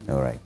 All right.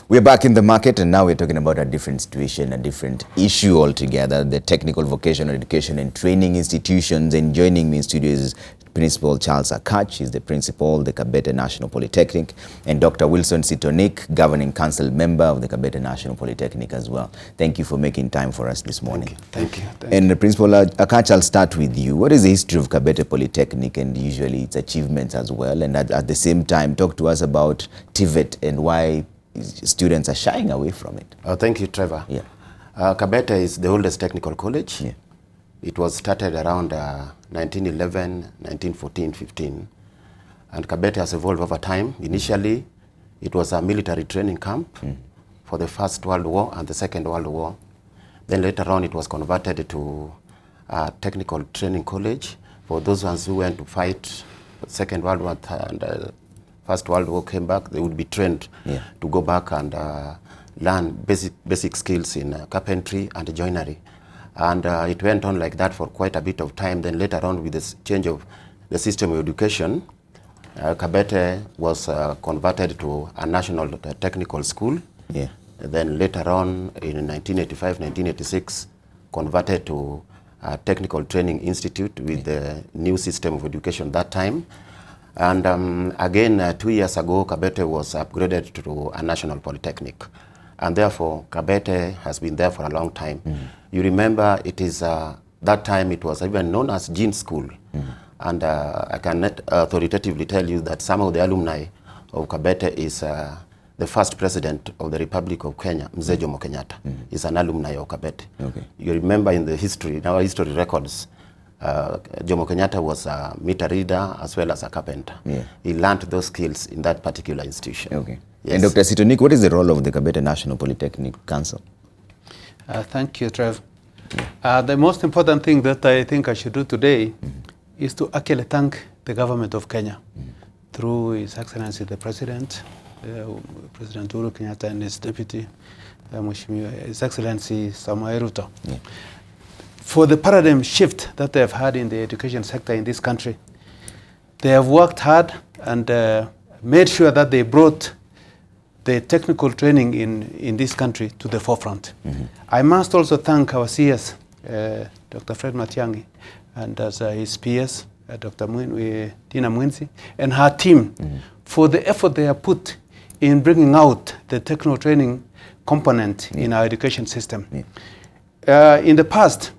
We're back in the market, and now we're talking about a different situation, a different issue altogether, the technical vocational education and training institutions. And joining me in studio is Principal Charles Akach. He's the principal, the Kabete National Polytechnic, and Dr. Wilson Sitonic, Governing Council member of the Kabete National Polytechnic as well. Thank you for making time for us this morning. Thank you. And Principal Akach, I'll start with you. What is the history of Kabete Polytechnic and usually its achievements as well? And at the same time, talk to us about TVET and why students are shying away from it. Thank you, Trevor. Yeah. Kabete is the oldest technical college. Yeah. It was started around 1911, 1914, 15. And Kabete has evolved over time. Initially, it was a military training camp for the First World War and the Second World War. Then later on, it was converted to a technical training college for those ones who went to fight the Second World War and First World War came back. They would be trained to go back and learn basic skills in carpentry and joinery. And it went on like that for quite a bit of time. Then later on, with the change of the system of education, Kabete was converted to a national technical school. Yeah. Then later on, in 1985, 1986, converted to a technical training institute with the new system of education that time. And again, 2 years ago, Kabete was upgraded to a national polytechnic. And therefore, Kabete has been there for a long time. You remember, it is that time it was even known as Jean School. And I can authoritatively tell you that some of the alumni of Kabete is the first president of the Republic of Kenya, Mzee Jomo Kenyatta, is an alumni of Kabete. Okay. You remember in the history, in our history records, Jomo Kenyatta was a meter reader as well as a carpenter. Yeah. He learned those skills in that particular institution. Okay. Yes. And Dr. Sitonic, what is the role of the Kabete National Polytechnic Council? Thank you, Trev. The most important thing that I think I should do today is to actually thank the government of Kenya through His Excellency the President, President Uhuru Kenyatta and his deputy, His Excellency Samoei Ruto, for the paradigm shift that they have had in the education sector in this country. They have worked hard and made sure that they brought the technical training in this country to the forefront. I must also thank our CS, Dr. Fred Matiang'i, and as his PS, Dr. Tina Mwenzi, and her team for the effort they have put in bringing out the technical training component in our education system. In the past,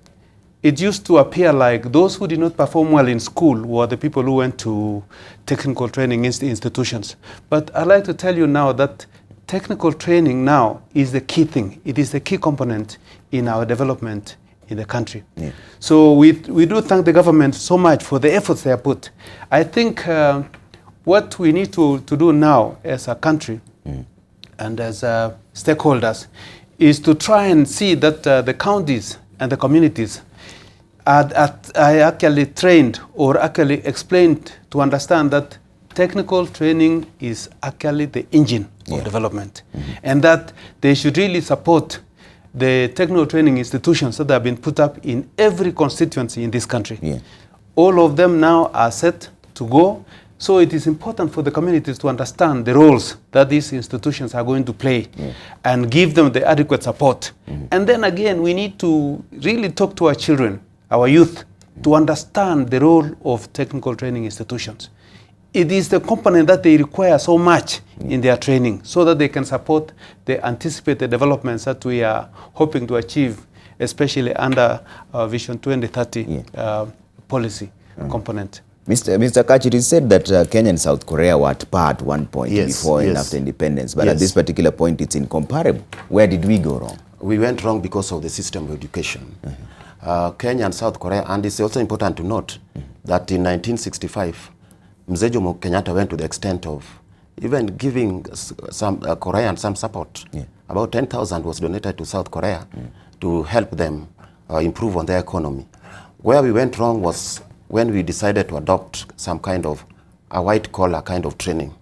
it used to appear like those who did not perform well in school were the people who went to technical training institutions. But I'd like to tell you now that technical training now is the key thing. It is the key component in our development in the country. So we do thank the government so much for the efforts they have put. I think what we need to do now as a country and as stakeholders is to try and see that the counties and the communities are actually trained or actually explained to understand that technical training is actually the engine of development, and that they should really support the technical training institutions that have been put up in every constituency in this country. All of them now are set to go. So it is important for the communities to understand the roles that these institutions are going to play and give them the adequate support. And then again, we need to really talk to our children, our youth, to understand the role of technical training institutions. It is the component that they require so much in their training so that they can support the anticipated developments that we are hoping to achieve, especially under our Vision 2030 policy component. Mr. Akach, it is said that Kenya and South Korea were at par at one point before and after independence, but at this particular point it's incomparable. Where did we go wrong? We went wrong because of the system of education. Kenya and South Korea, and it's also important to note that in 1965, Mzee Jomo Kenyatta went to the extent of even giving some Korean some support. About 10,000 was donated to South Korea to help them improve on their economy. Where we went wrong was when we decided to adopt some kind of a white-collar kind of training.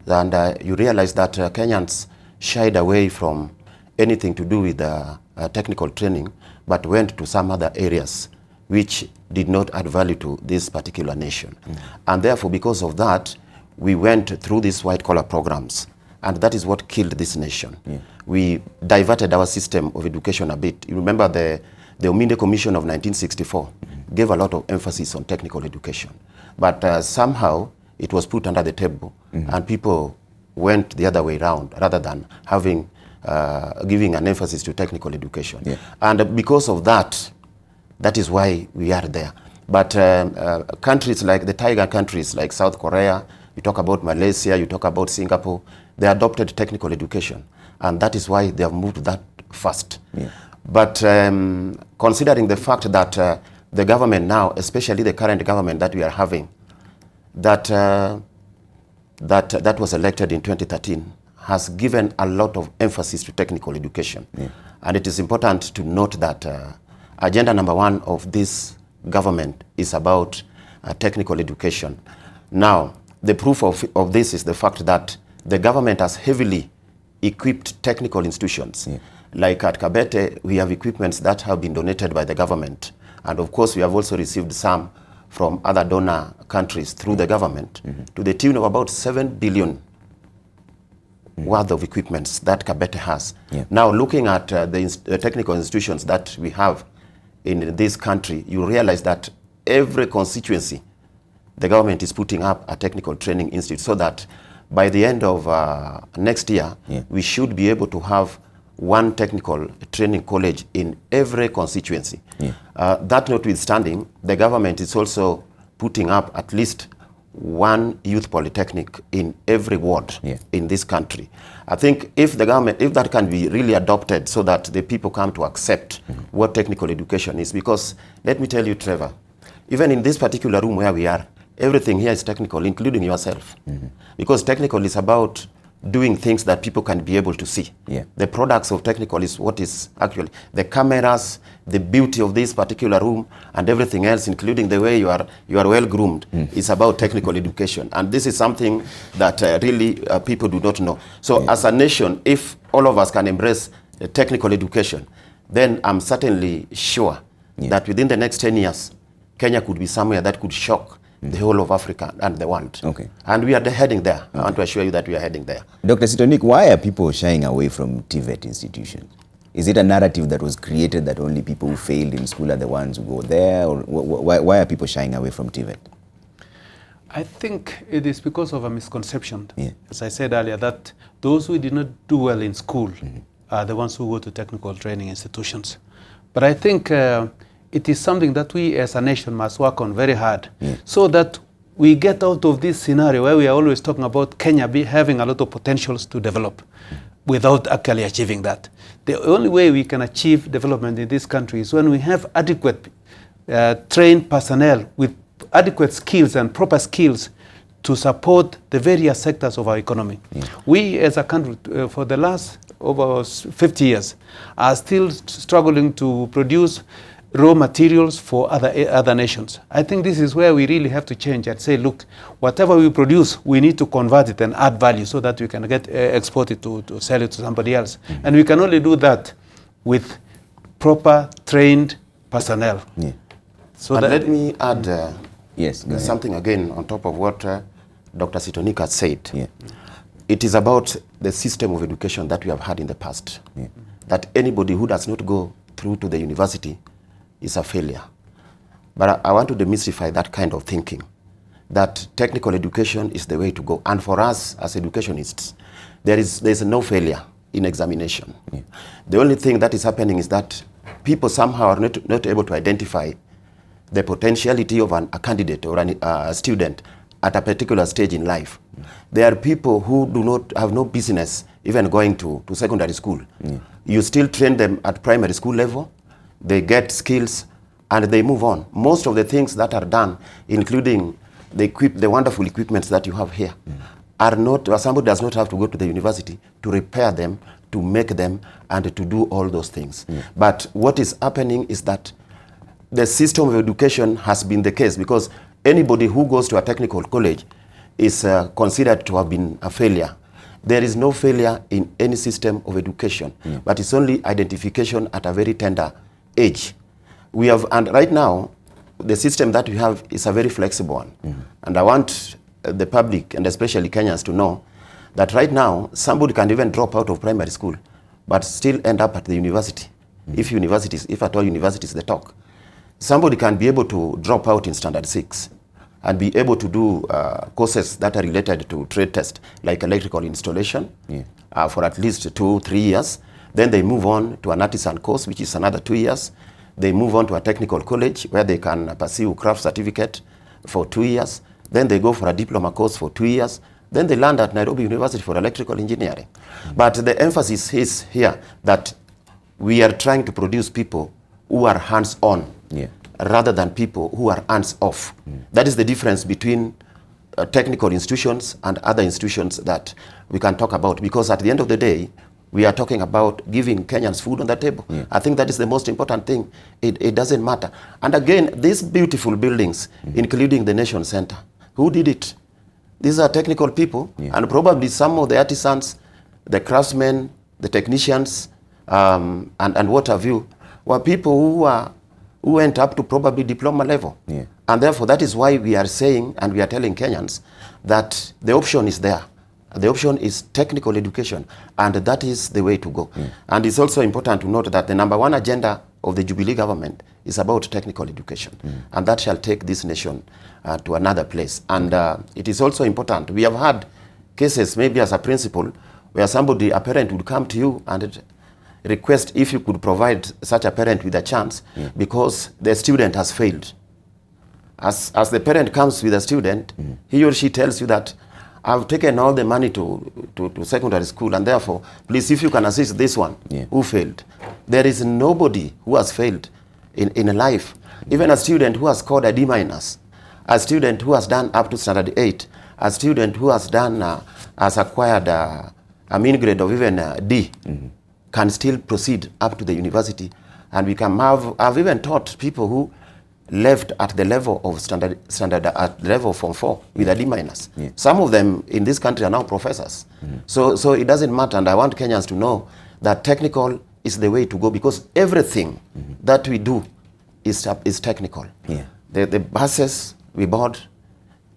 And you realize that Kenyans shied away from anything to do with technical training, but went to some other areas which did not add value to this particular nation. And therefore, because of that, we went through these white-collar programs. And that is what killed this nation. We diverted our system of education a bit. You remember the Ominde Commission of 1964 gave a lot of emphasis on technical education. But somehow it was put under the table and people went the other way around rather than having giving an emphasis to technical education. And because of that, that is why we are there. But countries like the tiger countries like South Korea, you talk about Malaysia, you talk about Singapore, they adopted technical education. And that is why they have moved that fast. But considering the fact that the government now, especially the current government that we are having, that was elected in 2013, has given a lot of emphasis to technical education. And it is important to note that agenda number 1 of this government is about technical education. Now, the proof of this is the fact that the government has heavily equipped technical institutions. Like at Kabete, we have equipments that have been donated by the government. And of course, we have also received some from other donor countries through the government to the tune of about 7 billion worth of equipments that Kabete has. Now, looking at the technical institutions that we have in this country, you realize that every constituency, the government is putting up a technical training institute so that by the end of next year, we should be able to have one technical training college in every constituency. That notwithstanding, the government is also putting up at least one youth polytechnic in every ward in this country. I think if the government, if that can be really adopted so that the people come to accept what technical education is, because let me tell you, Trevor, even in this particular room where we are, everything here is technical, including yourself. Because technical is about doing things that people can be able to see. The products of technical is what is actually the cameras, the beauty of this particular room, and everything else, including the way you are well groomed, is about technical education. And this is something that really people do not know. So as a nation, if all of us can embrace technical education, then I'm certainly sure that within the next 10 years, Kenya could be somewhere that could shock the whole of Africa and the world. And we are heading there. I want to assure you that we are heading there. Dr. Sitonic, why are people shying away from TVET institutions? Is it a narrative that was created that only people who failed in school are the ones who go there? Or why are people shying away from TVET? I think it is because of a misconception. As I said earlier, that those who did not do well in school are the ones who go to technical training institutions. But I think it is something that we as a nation must work on very hard so that we get out of this scenario where we are always talking about Kenya having a lot of potentials to develop without actually achieving that. The only way we can achieve development in this country is when we have adequate trained personnel with adequate skills and proper skills to support the various sectors of our economy. We as a country, for the last over 50 years, are still struggling to produce raw materials for other nations. I think this is where we really have to change and say, look, whatever we produce, we need to convert it and add value so that we can get exported to sell it to somebody else. And we can only do that with proper trained personnel. So let me add something again on top of what Dr. Sitonic has said. It is about the system of education that we have had in the past. That anybody who does not go through to the university is a failure. But I want to demystify that kind of thinking, that technical education is the way to go. And for us as educationists, there is no failure in examination. The only thing that is happening is that people somehow are not able to identify the potentiality of a candidate or a student at a particular stage in life. There are people who have no business even going to secondary school. You still train them at primary school level, they get skills, and they move on. Most of the things that are done, including the wonderful equipments that you have here, are not, somebody does not have to go to the university to repair them, to make them, and to do all those things. But what is happening is that the system of education has been the case, because anybody who goes to a technical college is considered to have been a failure. There is no failure in any system of education, but it's only identification at a very tender age. And right now, the system that we have is a very flexible one. And I want the public, and especially Kenyans, to know that right now somebody can even drop out of primary school but still end up at the university. If at all universities they talk. Somebody can be able to drop out in standard 6 and be able to do courses that are related to trade test, like electrical installation, for at least 2-3 years. Then they move on to an artisan course, which is another 2 years. They move on to a technical college where they can pursue craft certificate for 2 years. Then they go for a diploma course for 2 years. Then they land at Nairobi University for electrical engineering. But the emphasis is here that we are trying to produce people who are hands-on rather than people who are hands-off. That is the difference between technical institutions and other institutions that we can talk about, because at the end of the day, we are talking about giving Kenyans food on the table. I think that is the most important thing. It doesn't matter. And again, these beautiful buildings, including the Nation Center, who did it? These are technical people, and probably some of the artisans, the craftsmen, the technicians, and what have you, were people who went up to probably diploma level. And therefore, that is why we are saying and we are telling Kenyans that the option is there. The option is technical education, and that is the way to go. And it's also important to note that the #1 agenda of the Jubilee government is about technical education, and that shall take this nation to another place. And it is also important. We have had cases, maybe as a principal, where somebody, a parent, would come to you and request if you could provide such a parent with a chance because the student has failed. As the parent comes with a student, he or she tells you that I've taken all the money to secondary school, and therefore, please, if you can assist this one who failed. There is nobody who has failed in life. Even a student who has scored a D-, a student who has done up to standard 8, a student who has done, has acquired a mean grade of even D, can still proceed up to the university. And we can I've even taught people who left at the level of standard at the level of Form 4 with a D-. Some of them in this country are now professors. So it doesn't matter, and I want Kenyans to know that technical is the way to go, because everything that we do is technical. The buses we board,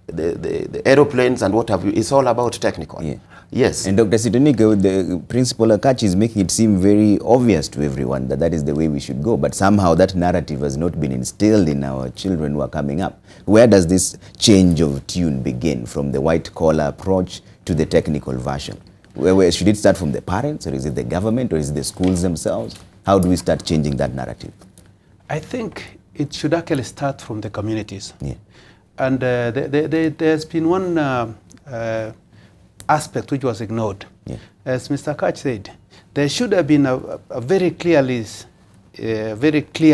the aeroplanes and what have you, it's all about technical. Yes. And Dr. Sitonic, the Principal Akach is making it seem very obvious to everyone that that is the way we should go. But somehow that narrative has not been instilled in our children who are coming up. Where does this change of tune begin, from the white-collar approach to the technical version? Where should it start, from the parents, or is it the government, or is it the schools themselves? How do we start changing that narrative? I think it should actually start from the communities. And there's been one aspect which was ignored. As Mr. Akach said, there should have been a very clear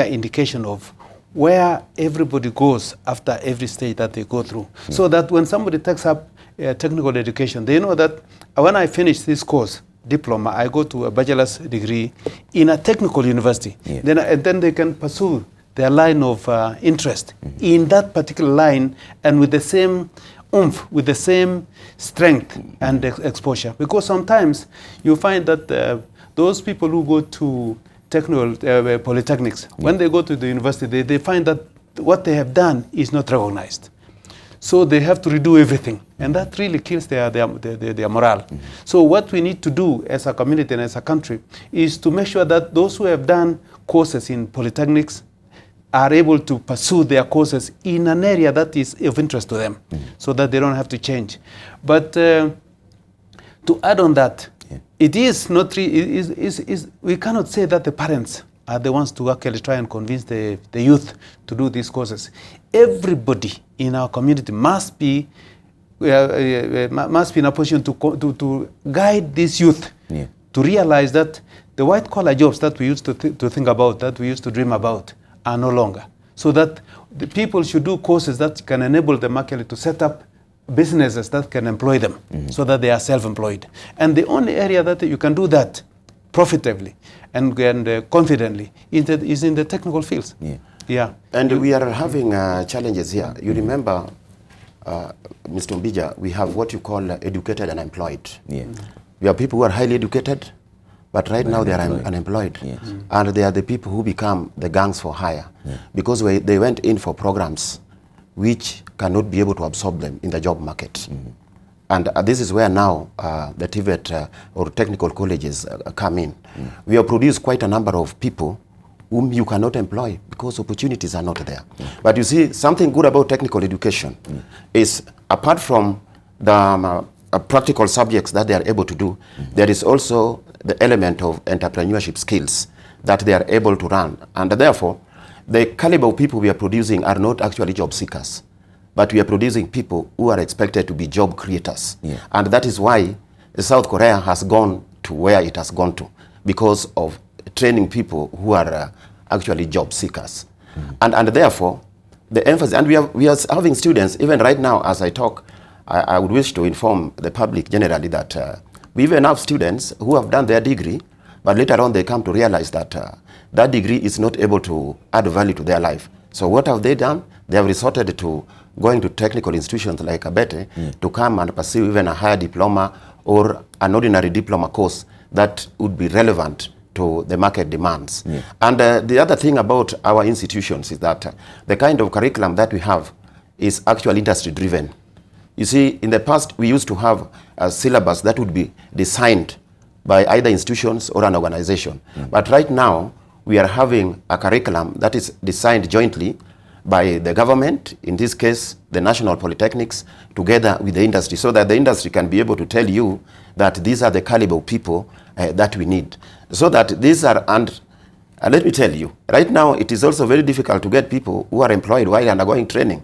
indication of where everybody goes after every stage that they go through. So that when somebody takes up technical education, they know that when I finish this course, diploma, I go to a bachelor's degree in a technical university. Then they can pursue their line of interest in that particular line, and with the same oomph, with the same strength and exposure. Because sometimes you find that those people who go to technical polytechnics, when they go to the university, they find that what they have done is not recognized. So they have to redo everything, and that really kills their morale. So what we need to do as a community and as a country is to make sure that those who have done courses in polytechnics are able to pursue their courses in an area that is of interest to them, so that they don't have to change. But to add on that, it is not we cannot say that the parents are the ones to actually try and convince the youth to do these courses. Everybody in our community must be in a position to guide this youth to realize that the white-collar jobs that we used to think about, that we used to dream about, are no longer. So that the people should do courses that can enable them actually to set up businesses that can employ them, so that they are self-employed. And the only area that you can do that profitably and confidently is in the technical fields. And we are having challenges here. You remember, Mr. Ombija, we have what you call educated and employed. We have people who are highly educated, but right now they are unemployed. And they are the people who become the gangs for hire, because they went in for programs which cannot be able to absorb them in the job market. And this is where now the TVET or technical colleges come in. We have produced quite a number of people whom you cannot employ because opportunities are not there. But you see, something good about technical education is, apart from the practical subjects that they are able to do, there is also the element of entrepreneurship skills that they are able to run. And therefore, the caliber of people we are producing are not actually job seekers, but we are producing people who are expected to be job creators. And that is why South Korea has gone to where it has gone to, because of training people who are actually job seekers. And therefore, the emphasis, and we are having students, even right now as I talk, I would wish to inform the public generally that we even have students who have done their degree, but later on they come to realize that that degree is not able to add value to their life. So what have they done? They have resorted to going to technical institutions like Kabete to come and pursue even a higher diploma or an ordinary diploma course that would be relevant to the market demands. And the other thing about our institutions is that the kind of curriculum that we have is actually industry driven. You see, in the past we used to have a syllabus that would be designed by either institutions or an organization. But right now we are having a curriculum that is designed jointly by the government, in this case the national polytechnics, together with the industry, so that the industry can be able to tell you that these are the caliber of people that we need. So that these are, and let me tell you, right now it is also very difficult to get people who are employed while undergoing training.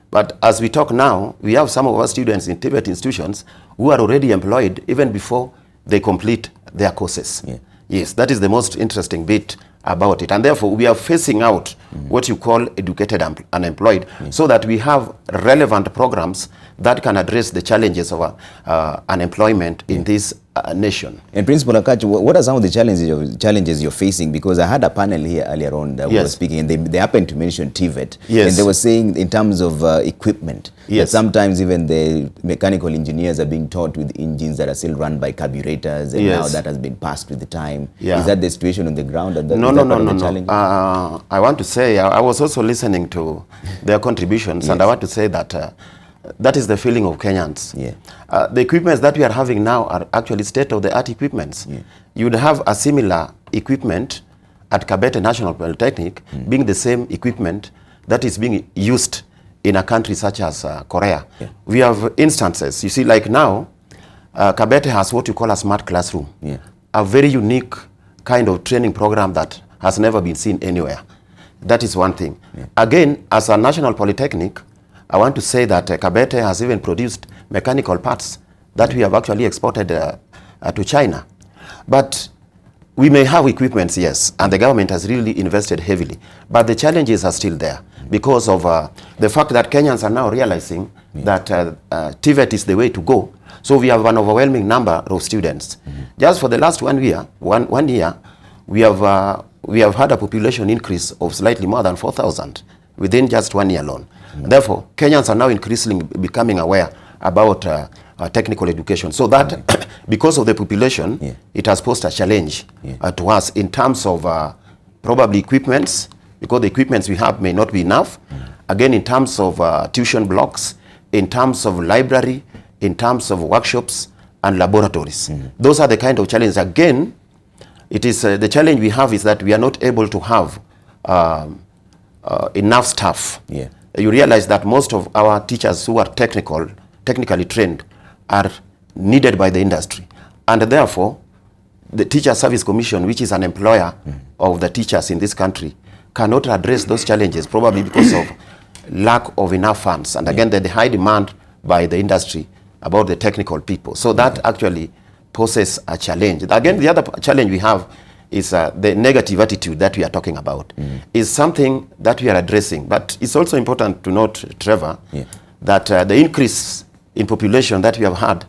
But as we talk now, we have some of our students in TVET institutions who are already employed even before they complete their courses. Yes, that is the most interesting bit about it. And therefore, we are phasing out what you call educated unemployed, so that we have relevant programs that can address the challenges of unemployment in this nation. And Principal Akach, what are some of the challenges you're facing? Because I had a panel here earlier on that we were speaking, and they happened to mention TVET. And they were saying in terms of equipment, that sometimes even the mechanical engineers are being taught with engines that are still run by carburetors, and now that has been passed with the time. Is that the situation on the ground? No. I want to say, I was also listening to their contributions, and I want to say that that is the feeling of Kenyans. The equipments that we are having now are actually state-of-the-art equipments. You would have a similar equipment at Kabete National Polytechnic being the same equipment that is being used in a country such as Korea. We have instances, you see, like now, Kabete has what you call a smart classroom, a very unique kind of training program that has never been seen anywhere. That is one thing. Again, as a national polytechnic, I want to say that Kabete has even produced mechanical parts that we have actually exported to China. But we may have equipments, yes, and the government has really invested heavily. But the challenges are still there because of the fact that Kenyans are now realizing that TVET is the way to go. So we have an overwhelming number of students. Just for the last 1 year, we have had a population increase of slightly more than 4,000 within just 1 year alone. Therefore, Kenyans are now increasingly becoming aware about technical education. So that, because of the population, it has posed a challenge to us in terms of probably equipments, because the equipments we have may not be enough. Again, in terms of tuition blocks, in terms of library, in terms of workshops and laboratories. Those are the kind of challenges. Again, it is the challenge we have is that we are not able to have enough staff. You realize that most of our teachers who are technically trained are needed by the industry. And therefore, the Teacher Service Commission, which is an employer of the teachers in this country, cannot address those challenges, probably because of lack of enough funds. And again, the high demand by the industry about the technical people. So that actually poses a challenge. Again, the other challenge we have is the negative attitude that we are talking about is something that we are addressing. But it's also important to note, Trevor, that the increase in population that we have had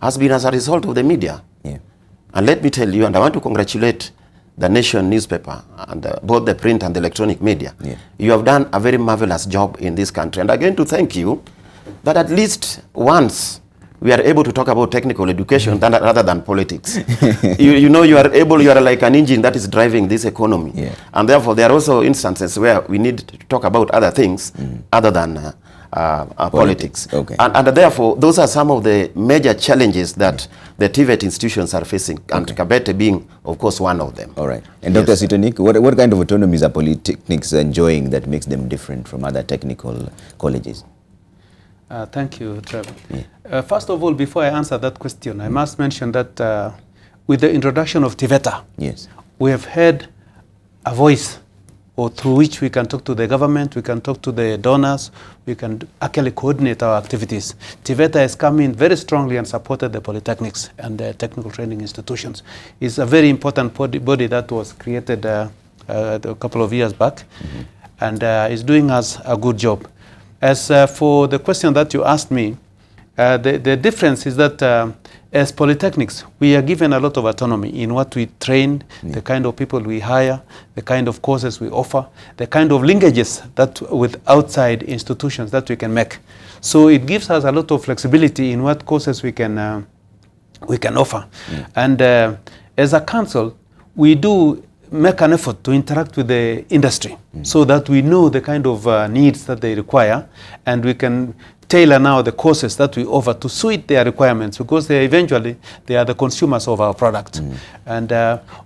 has been as a result of the media. And let me tell you, and I want to congratulate the Nation newspaper and both the print and the electronic media. You have done a very marvelous job in this country. And again, to thank you that at least once we are able to talk about technical education rather than politics. you know, you are like an engine that is driving this economy. And therefore, there are also instances where we need to talk about other things other than politics. Okay. And therefore, those are some of the major challenges that the TVET institutions are facing, and Kabete being, of course, one of them. All right. And Dr. Sitonic, what kind of autonomies are polytechnics enjoying that makes them different from other technical colleges? Thank you, Trevor. First of all, before I answer that question, I must mention that with the introduction of TVET, yes, we have had a voice through which we can talk to the government, we can talk to the donors, we can actually coordinate our activities. TVET has come in very strongly and supported the polytechnics and the technical training institutions. It's a very important body that was created a couple of years back, and is doing us a good job. As for the question that you asked me, the difference is that as polytechnics, we are given a lot of autonomy in what we train, the kind of people we hire, the kind of courses we offer, the kind of linkages that with outside institutions that we can make. So it gives us a lot of flexibility in what courses we can offer. And as a council, we do make an effort to interact with the industry so that we know the kind of needs that they require, and we can tailor now the courses that we offer to suit their requirements, because eventually they are the consumers of our product. And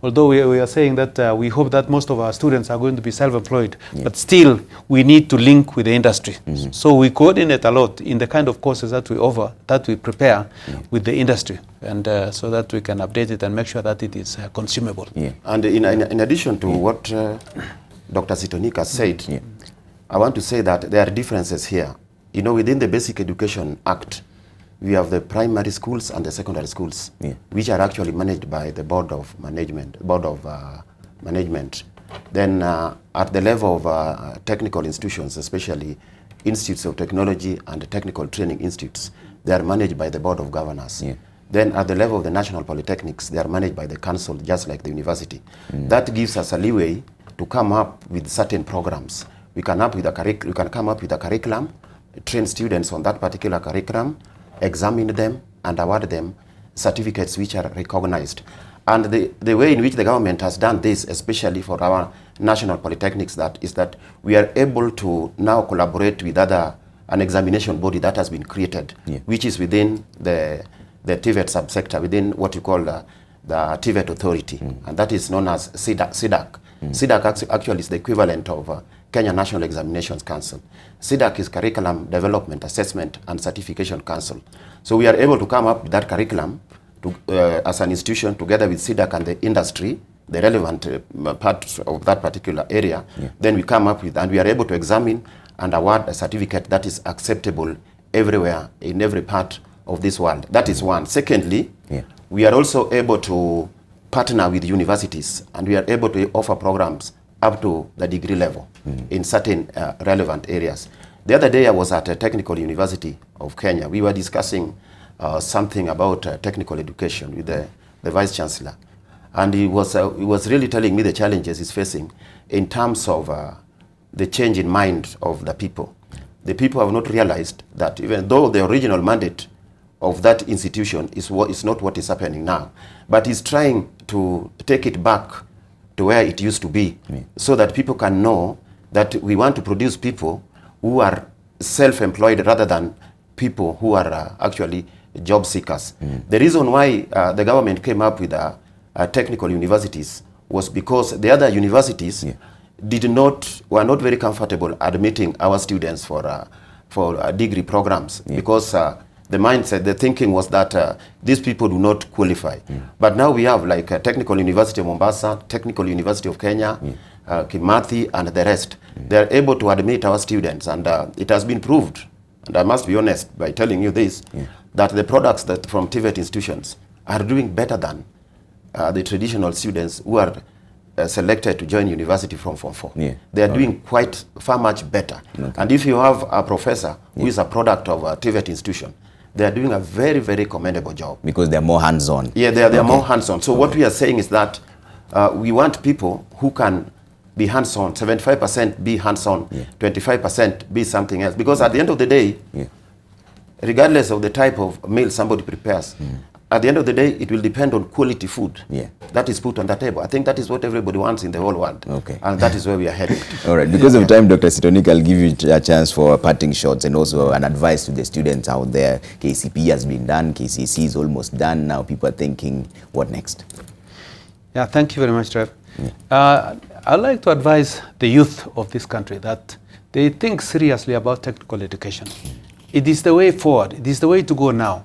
although we are saying that we hope that most of our students are going to be self-employed, but still we need to link with the industry. So we coordinate a lot in the kind of courses that we offer, that we prepare with the industry, and so that we can update it and make sure that it is consumable. And in addition to what Dr. Sitonic has said, I want to say that there are differences here. You know, within the Basic Education Act, we have the primary schools and the secondary schools, which are actually managed by the Board of Management. Then at the level of technical institutions, especially institutes of technology and technical training institutes, they are managed by the Board of Governors. Then at the level of the national polytechnics, they are managed by the council, just like the university. That gives us a leeway to come up with certain programs. We can come up with a curriculum, train students on that particular curriculum, examine them, and award them certificates which are recognized. And the way in which the government has done this, especially for our national polytechnics, is that we are able to now collaborate with an examination body that has been created, which is within the TVET subsector, within what you call the TVET authority, and that is known as SIDAC. SIDAC actually is the equivalent of Kenya National Examinations Council. SIDAC is Curriculum Development, Assessment and Certification Council. So we are able to come up with that curriculum as an institution together with SIDAC and the industry, the relevant part of that particular area. Then we come up with, and we are able to examine and award a certificate that is acceptable everywhere, in every part of this world. That is one. Secondly, we are also able to partner with universities, and we are able to offer programs up to the degree level in certain relevant areas. The other day I was at a technical university of Kenya. We were discussing something about technical education with the Vice Chancellor. And he was really telling me the challenges he's facing in terms of the change in mind of the people. The people have not realized that even though the original mandate of that institution is not what is happening now, but he's trying to take it back to where it used to be, so that people can know that we want to produce people who are self-employed rather than people who are actually job seekers. The reason why the government came up with technical universities was because the other universities were not very comfortable admitting our students for degree programs, because the mindset, the thinking was that these people do not qualify. But now we have like Technical University of Mombasa, Technical University of Kenya, Kimathi, and the rest. They are able to admit our students, and it has been proved, and I must be honest by telling you this, that the products from TVET institutions are doing better than the traditional students who are selected to join university from Form 4. They are doing far much better. And if you have a professor who is a product of a TVET institution, they are doing a very, very commendable job. Because they're more hands-on. Yeah, they are more hands-on. So what we are saying is that we want people who can be hands-on, 75% be hands-on, 25% be something else. Because at the end of the day, regardless of the type of meal somebody prepares, at the end of the day, it will depend on quality food that is put on the table. I think that is what everybody wants in the whole world. Okay. And that is where we are heading. All right. Because of time, Dr. Sitonic, I'll give you a chance for parting shots and also an advice to the students out there. KCP has been done. KCC is almost done. Now people are thinking, what next? Yeah, thank you very much, Trev. I'd like to advise the youth of this country that they think seriously about technical education. It is the way forward. It is the way to go now.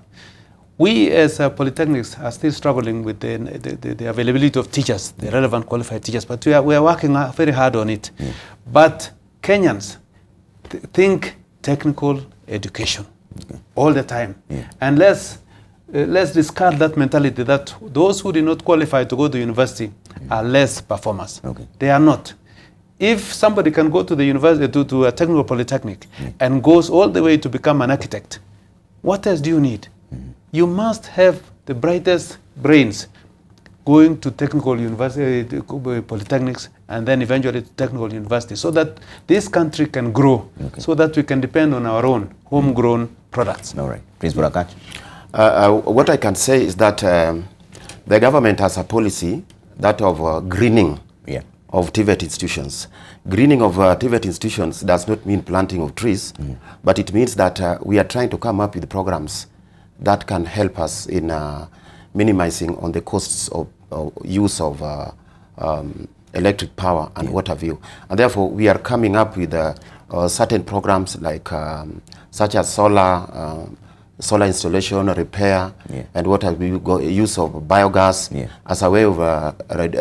We as polytechnics are still struggling with the availability of teachers, the relevant qualified teachers, but we are working very hard on it. But Kenyans think technical education all the time. And let's discard that mentality that those who did not qualify to go to university are less performers. They are not. If somebody can go to the university, to a technical polytechnic, and goes all the way to become an architect, what else do you need? You must have the brightest brains going to technical university, polytechnics, and then eventually to technical university, so that this country can grow, so that we can depend on our own homegrown products. All right. Principal Akach. What I can say is that the government has a policy, that of greening of TVET institutions. Greening of TVET institutions does not mean planting of trees, but it means that we are trying to come up with programs that can help us in minimizing on the costs of use of electric power and what have you. And therefore, we are coming up with certain programs like such as solar installation, repair, and what have you, use of biogas as a way of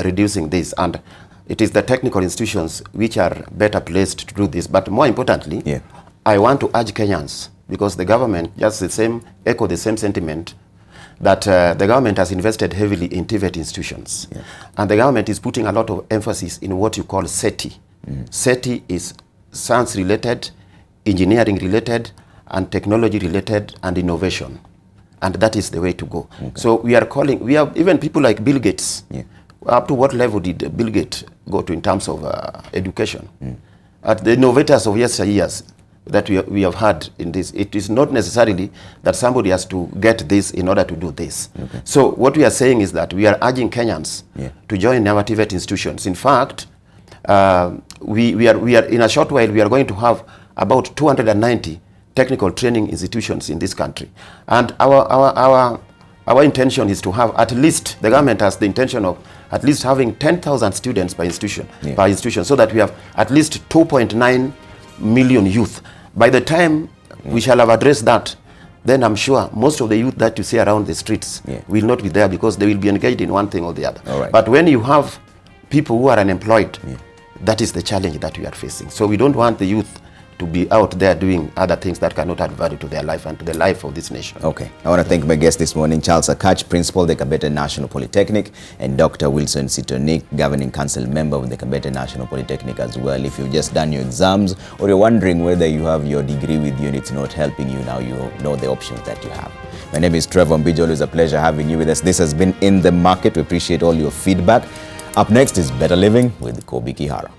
reducing this. And it is the technical institutions which are better placed to do this. But more importantly, I want to urge Kenyans, because the government echo the same sentiment, that the government has invested heavily in TVET institutions. And the government is putting a lot of emphasis in what you call SETI. SETI is science related, engineering related, and technology related, and innovation. And that is the way to go. So we have even people like Bill Gates. Up to what level did Bill Gates go to in terms of education? At the innovators of yesteryears that we have had in this, it is not necessarily that somebody has to get this in order to do this. So what we are saying is that we are urging Kenyans to join our TVET institutions. In fact, we are in a short while, we are going to have about 290 technical training institutions in this country. And our intention is to have at least, the government has the intention of at least having 10,000 students per institution, so that we have at least 2.9 million youth. By the time we shall have addressed that, then I'm sure most of the youth that you see around the streets will not be there, because they will be engaged in one thing or the other. But when you have people who are unemployed, that is the challenge that we are facing. So we don't want the youth to be out there doing other things that cannot add value to their life and to the life of this nation. Okay. I want to thank my guest this morning, Charles Akach, Principal of the Kabete National Polytechnic, and Dr. Wilson Sitonic, Governing Council Member of the Kabete National Polytechnic as well. If you've just done your exams or you're wondering whether you have your degree with you and it's not helping you, now you know the options that you have. My name is Trevor Ombija. Always a pleasure having you with us. This has been In the Market. We appreciate all your feedback. Up next is Better Living with Kobe Kihara.